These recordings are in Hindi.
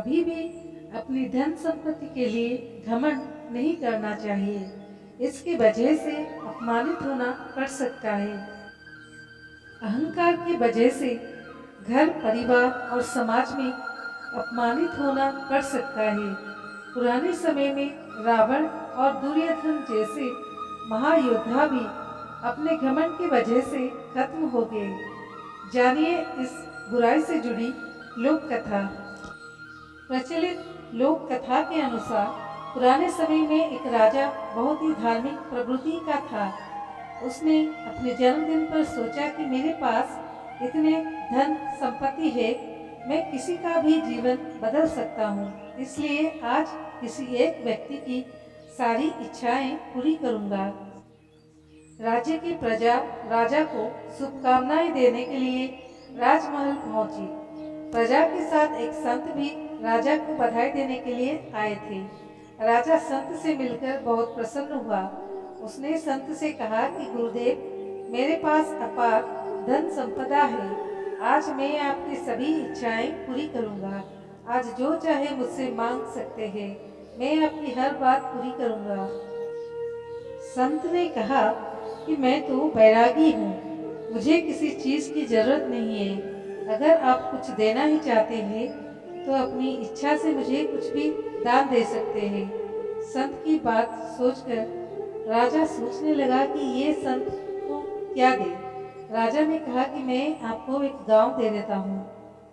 कभी भी अपनी धन संपत्ति के लिए घमंड नहीं करना चाहिए। इसकी वजह से अपमानित होना पड़ सकता है। अहंकार की वजह से घर, परिवार और समाज में अपमानित होना पड़ सकता है। पुराने समय में रावण और दुर्योधन जैसे महायोद्धा भी अपने घमंड की वजह से खत्म हो गए। जानिए इस बुराई से जुड़ी लोक कथा। प्रचलित लोक कथा के अनुसार पुराने समय में एक राजा बहुत ही धार्मिक प्रवृत्ति का था। उसने अपने जन्मदिन पर सोचा कि मेरे पास इतने धन संपत्ति है, मैं किसी का भी जीवन बदल सकता हूँ। इसलिए आज किसी एक व्यक्ति की सारी इच्छाएं पूरी करूँगा। राज्य की प्रजा राजा को शुभकामनाएं देने के लिए राजमहल पहुंची। प्रजा के साथ एक संत भी राजा को बधाई देने के लिए आए थे। राजा संत से मिलकर बहुत प्रसन्न हुआ। उसने संत से कहा कि गुरुदेव, मेरे पास अपार धन संपदा है। आज मैं आपकी सभी इच्छाएं पूरी करूंगा। आज जो चाहे मुझसे मांग सकते हैं। मैं आपकी हर बात पूरी करूंगा। संत ने कहा कि मैं तो बैरागी हूँ, मुझे किसी चीज की जरूरत नहीं है। अगर आप कुछ देना ही चाहते हैं तो अपनी इच्छा से मुझे कुछ भी दान दे सकते हैं। संत की बात सोचकर राजा सोचने लगा कि ये संत को क्या दे। राजा ने कहा कि मैं आपको एक गांव दे देता हूँ।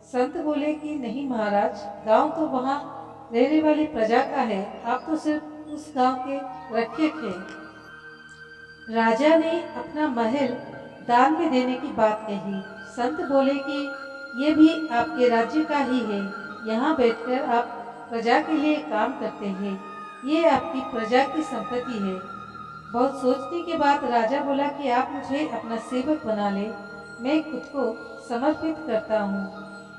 संत बोले कि नहीं महाराज, गांव तो वहाँ रहने वाली प्रजा का है, आप तो सिर्फ उस गांव के रक्षक हैं। राजा ने अपना महल दान में देने की बात कही। संत बोले कि ये भी आपके राज्य का ही है, यहाँ बैठकर आप प्रजा के लिए काम करते हैं, ये आपकी प्रजा की संपत्ति है। बहुत सोचने के बाद राजा बोला कि आप मुझे अपना सेवक बना ले, मैं खुद को समर्पित करता हूँ।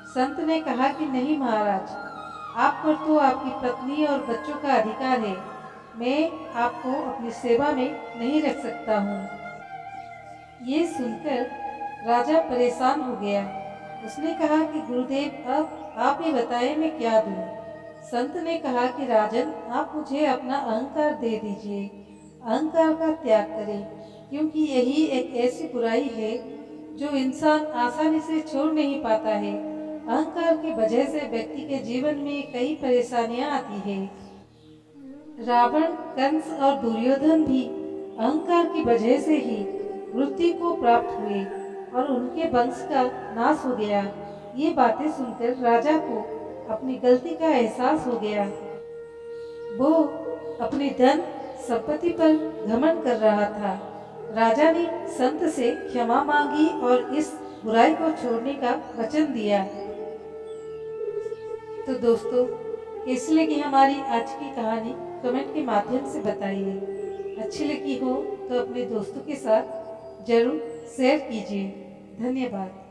संत ने कहा कि नहीं महाराज, आप पर तो आपकी पत्नी और बच्चों का अधिकार है, मैं आपको अपनी सेवा में नहीं रख सकता हूँ। ये सुनकर राजा परेशान हो गया। उसने कहा कि गुरुदेव, अब आप ही बताएं मैं क्या दूं। संत ने कहा कि राजन, आप मुझे अपना अहंकार दे दीजिए। अहंकार का त्याग करें, क्योंकि यही एक ऐसी बुराई है जो इंसान आसानी से छोड़ नहीं पाता है। अहंकार की वजह से व्यक्ति के जीवन में कई परेशानियां आती है। रावण, कंस और दुर्योधन भी अहंकार की वजह से ही मृत्यु को प्राप्त हुए और उनके वंश का नाश हो गया। ये बातें सुनकर राजा को अपनी गलती का एहसास हो गया। वो अपनी धन संपत्ति पर घमंड कर रहा था। राजा ने संत से क्षमा मांगी और इस बुराई को छोड़ने का वचन दिया। तो दोस्तों, कैसी लगी हमारी आज की कहानी कमेंट के माध्यम से बताइए। अच्छी लगी हो तो अपने दोस्तों के साथ जरूर शेयर कीजिए। धन्यवाद।